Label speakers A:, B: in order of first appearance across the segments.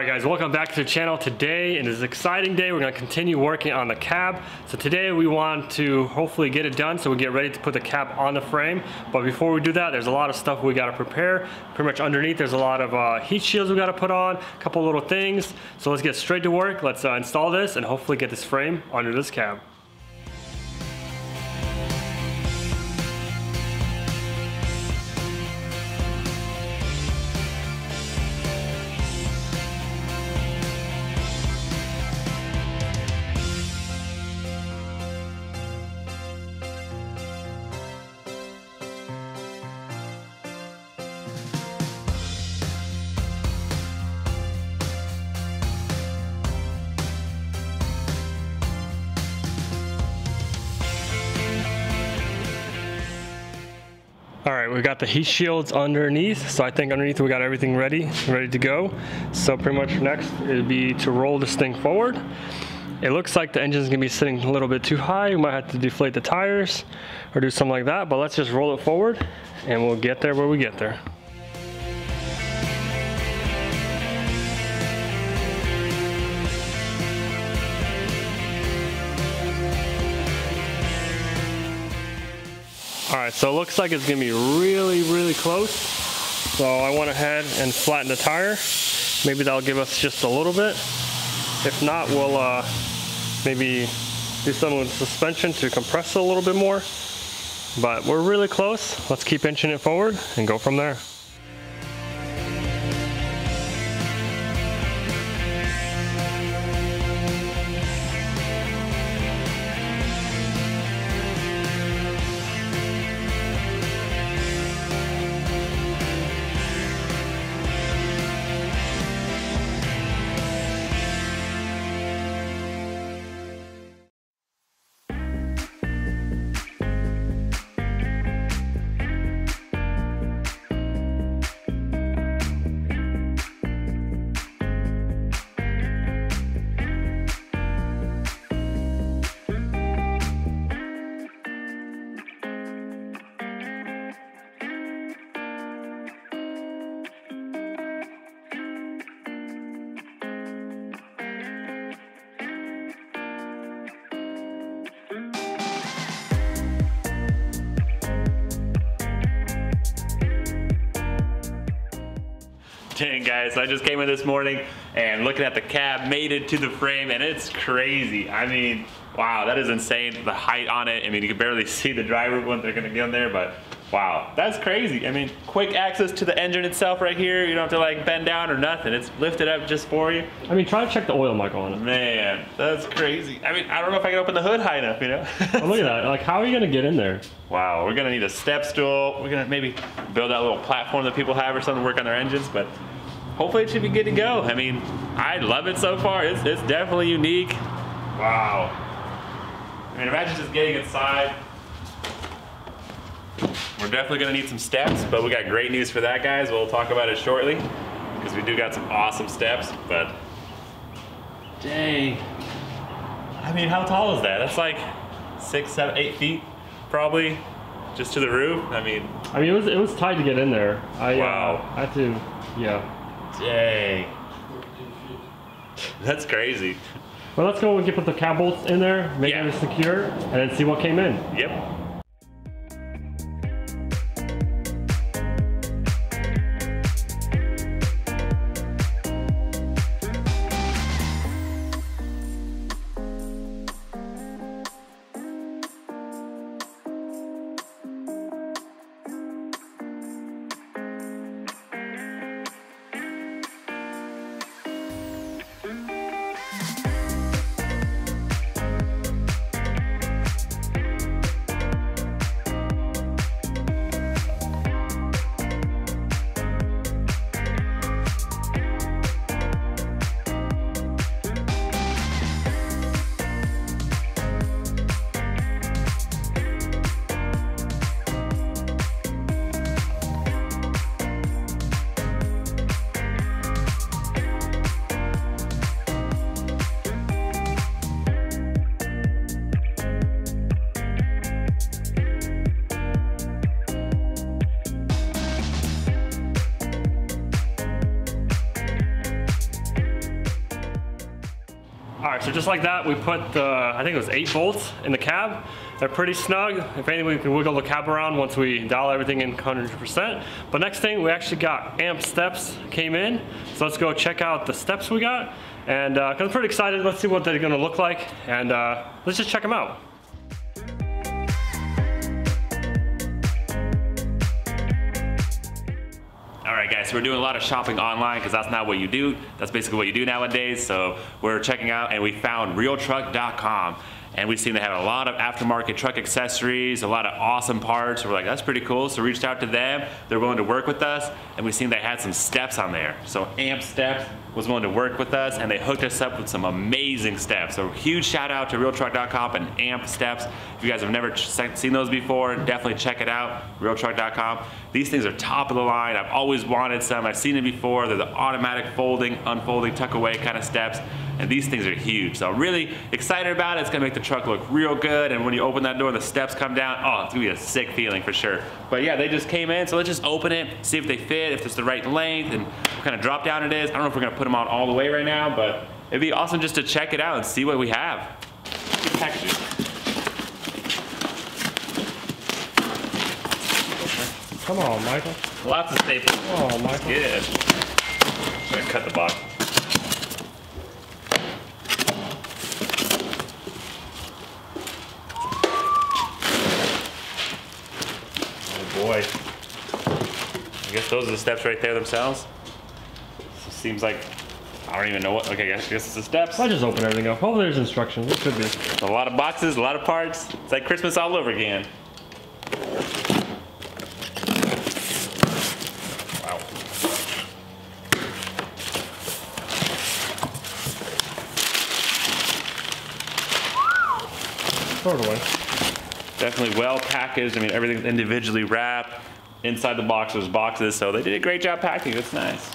A: Alright guys, welcome back to the channel. Today, it is an exciting day. We're going to continue working on the cab. So today we want to hopefully get it done so we get ready to put the cab on the frame. But before we do that, there's a lot of stuff we got to prepare. Pretty much underneath there's a lot of heat shields we got to put on, a couple little things. So let's get straight to work. Let's install this and hopefully get this frame under this cab. All right, we got the heat shields underneath. So I think underneath we got everything ready to go. So pretty much next it'd be to roll this thing forward. It looks like the engine's gonna be sitting a little bit too high. We might have to deflate the tires or do something like that, but let's just roll it forward and we'll get there where we get there. All right, so it looks like it's gonna be really close. So I went ahead and flattened the tire. Maybe that'll give us just a little bit. If not, we'll maybe do something with suspension to compress it a little bit more. But we're really close. Let's keep inching it forward and go from there.
B: Dang guys, I just came in this morning and looking at the cab, made it to the frame, and it's crazy. I mean, wow, that is insane. The height on it, I mean, you can barely see the driver when they're gonna get in there, but wow, that's crazy. I mean, quick access to the engine itself right here. You don't have to like bend down or nothing. It's lifted up just for you.
A: I mean, try to check the oil mic on it.
B: Man, that's crazy. I mean, I don't know if I can open the hood high enough, you know?
A: Oh, look at that. Like, how are you gonna get in there?
B: Wow, we're gonna need a step stool. We're gonna maybe build that little platform that people have or something to work on their engines, but hopefully it should be good to go. I mean, I love it so far. It's definitely unique. Wow. I mean, imagine just getting inside. We're definitely gonna need some steps, but we got great news for that, guys. We'll talk about it shortly, because we do got some awesome steps, but dang. I mean, how tall is that? That's like 6, 7, 8 feet, probably, just to the roof. I mean,
A: it was tight to get in there.
B: Wow.
A: I had to, yeah.
B: Dang. That's crazy.
A: Well, let's go and put the cab bolts in there, make it secure, and then see what came in.
B: Yep.
A: just like that, we put I think it was 8 bolts in the cab. They're pretty snug. If anything, we can wiggle the cab around once we dial everything in 100%. But next thing, we actually got amp steps came in. So let's go check out the steps we got. And 'cause I'm pretty excited, let's see what they're gonna look like. And let's just check them out.
B: Alright guys, so we're doing a lot of shopping online because that's not what you do. That's basically what you do nowadays. So we're checking out and we found realtruck.com. And we've seen they have a lot of aftermarket truck accessories, a lot of awesome parts. So we're like, that's pretty cool. So we reached out to them. They're willing to work with us. And we've seen they had some steps on there. So Amp Steps was willing to work with us and they hooked us up with some amazing steps. So huge shout out to realtruck.com and Amp Steps. If you guys have never seen those before, definitely check it out, realtruck.com. These things are top of the line. I've always wanted some. I've seen it before. They're the automatic folding, unfolding, tuck away kind of steps. And these things are huge. So really excited about it. It's gonna make the truck look real good. And when you open that door, the steps come down. Oh, it's gonna be a sick feeling for sure. But yeah, they just came in. So let's just open it, see if they fit, if it's the right length and what kind of drop down it is. I don't know if we're gonna put them on all the way right now, but it'd be awesome just to check it out and see what we have. Good packaging.
A: Come on, Michael.
B: Lots of staples.
A: Oh, Michael.
B: Good. I'm gonna cut the box. Boy, I guess those are the steps right there themselves. So it seems like, I don't even know what, okay, I guess it's the steps.
A: I'll just open everything up. Hopefully there's instructions, it could be.
B: A lot of boxes, a lot of parts. It's like Christmas all over again. Wow.
A: Throw it away.
B: Definitely well packaged. I mean, everything's individually wrapped. Inside the box there's boxes, so they did a great job packing. It's nice.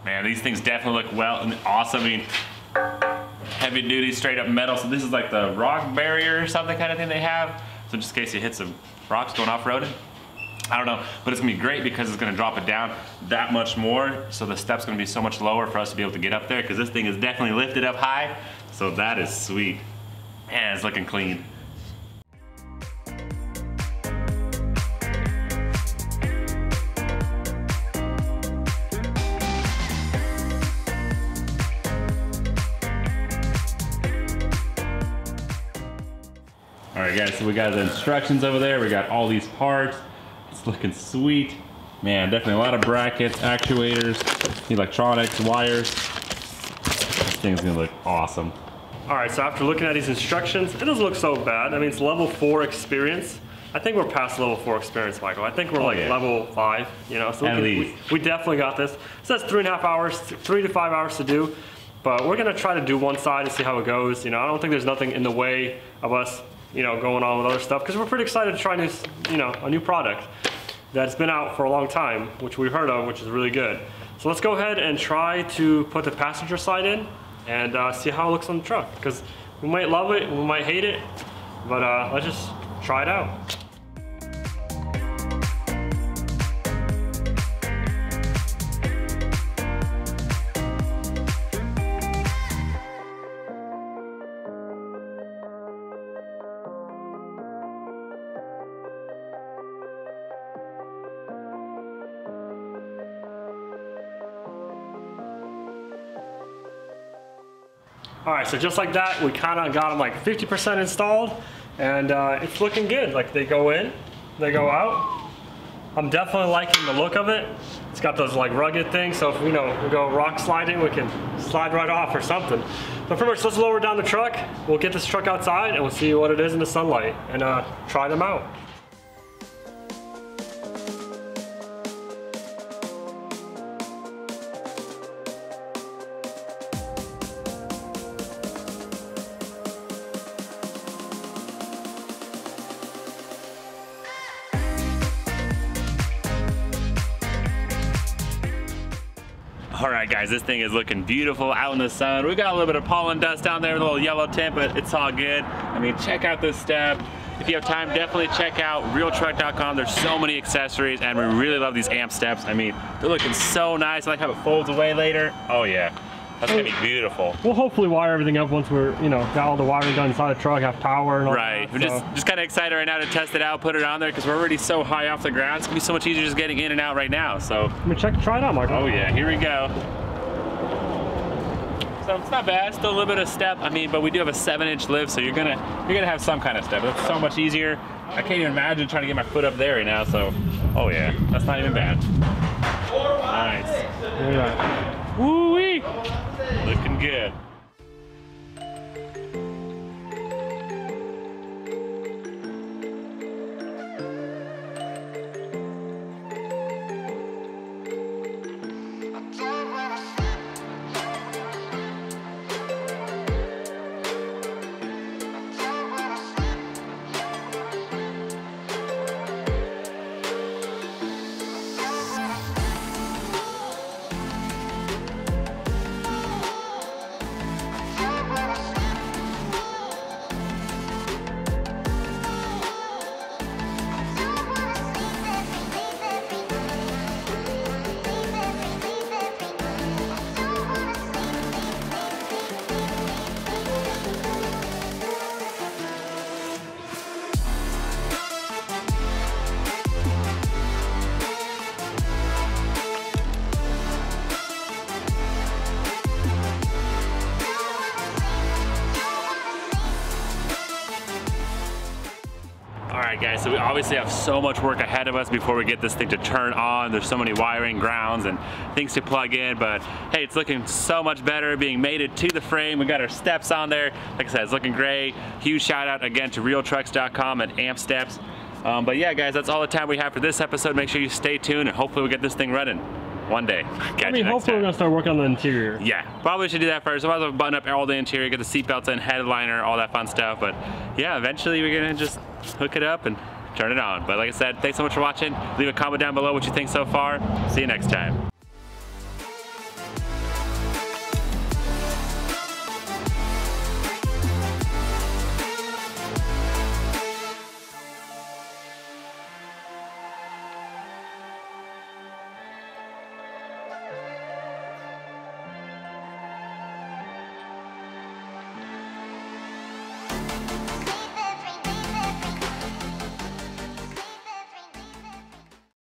B: Man, these things definitely look well and awesome. I mean, heavy duty, straight up metal. So this is like the rock barrier or something kind of thing they have. So just in case you hit some rocks going off-roading. I don't know, but it's gonna be great because it's gonna drop it down that much more. So the step's gonna be so much lower for us to be able to get up there because this thing is definitely lifted up high. So that is sweet. Man, it's looking clean. All right guys, so we got the instructions over there. We got all these parts. It's looking sweet. Man, definitely a lot of brackets, actuators, electronics, wires. This thing's gonna look awesome.
A: All right, so after looking at these instructions, it doesn't look so bad. I mean, it's level 4 experience. I think we're past level 4 experience, Michael. I think we're like level 5, you know, so we definitely got this. It says 3.5 hours, 3 to 5 hours to do, but we're gonna try to do one side and see how it goes. You know, I don't think there's nothing in the way of us, you know, going on with other stuff, because we're pretty excited to try this, you know, a new product that's been out for a long time, which we've heard of, which is really good. So let's go ahead and try to put the passenger side in and see how it looks on the truck, because we might love it, we might hate it, but let's just try it out. All right, so just like that, we kind of got them like 50% installed, and it's looking good. Like they go in, they go out. I'm definitely liking the look of it. It's got those like rugged things, so if we go rock sliding, we can slide right off or something. But pretty much, let's lower down the truck. We'll get this truck outside and we'll see what it is in the sunlight and try them out.
B: All right, guys, this thing is looking beautiful out in the sun. We got a little bit of pollen dust down there, a little yellow tint, but it's all good. I mean, check out this step. If you have time, definitely check out realtruck.com. There's so many accessories, and we really love these amp steps. I mean, they're looking so nice. I like how it folds away later. Oh yeah, that's gonna be beautiful.
A: We'll hopefully wire everything up once we're, you know, got all the wiring done inside the truck, have power and all
B: right.
A: that.
B: We're just kind of excited right now to test it out, put it on there, because we're already so high off the ground. It's gonna be so much easier just getting in and out right now. So
A: I'm gonna try it out, Michael.
B: Oh yeah, here we go. So it's not bad, still a little bit of step. I mean, but we do have a 7-inch lift, so you're gonna have some kind of step. It's so much easier. I can't even imagine trying to get my foot up there right now. So, oh yeah, that's not even bad. Nice.
A: Yeah.
B: Woo-wee. Looking good. Alright guys, so we obviously have so much work ahead of us before we get this thing to turn on. There's so many wiring, grounds, and things to plug in, but hey, it's looking so much better being mated to the frame. We got our steps on there. Like I said, it's looking great. Huge shout out again to realtrucks.com and amp steps. But yeah guys, that's all the time we have for this episode. Make sure you stay tuned and hopefully we'll get this thing running one day.
A: I mean, hopefully we're gonna start working on the interior.
B: Yeah, probably should do that first. I might as well button up all the interior, get the seat belts in, headliner, all that fun stuff. But yeah, eventually we're gonna just hook it up and turn it on. But like I said, thanks so much for watching. Leave a comment down below what you think so far. See you next time.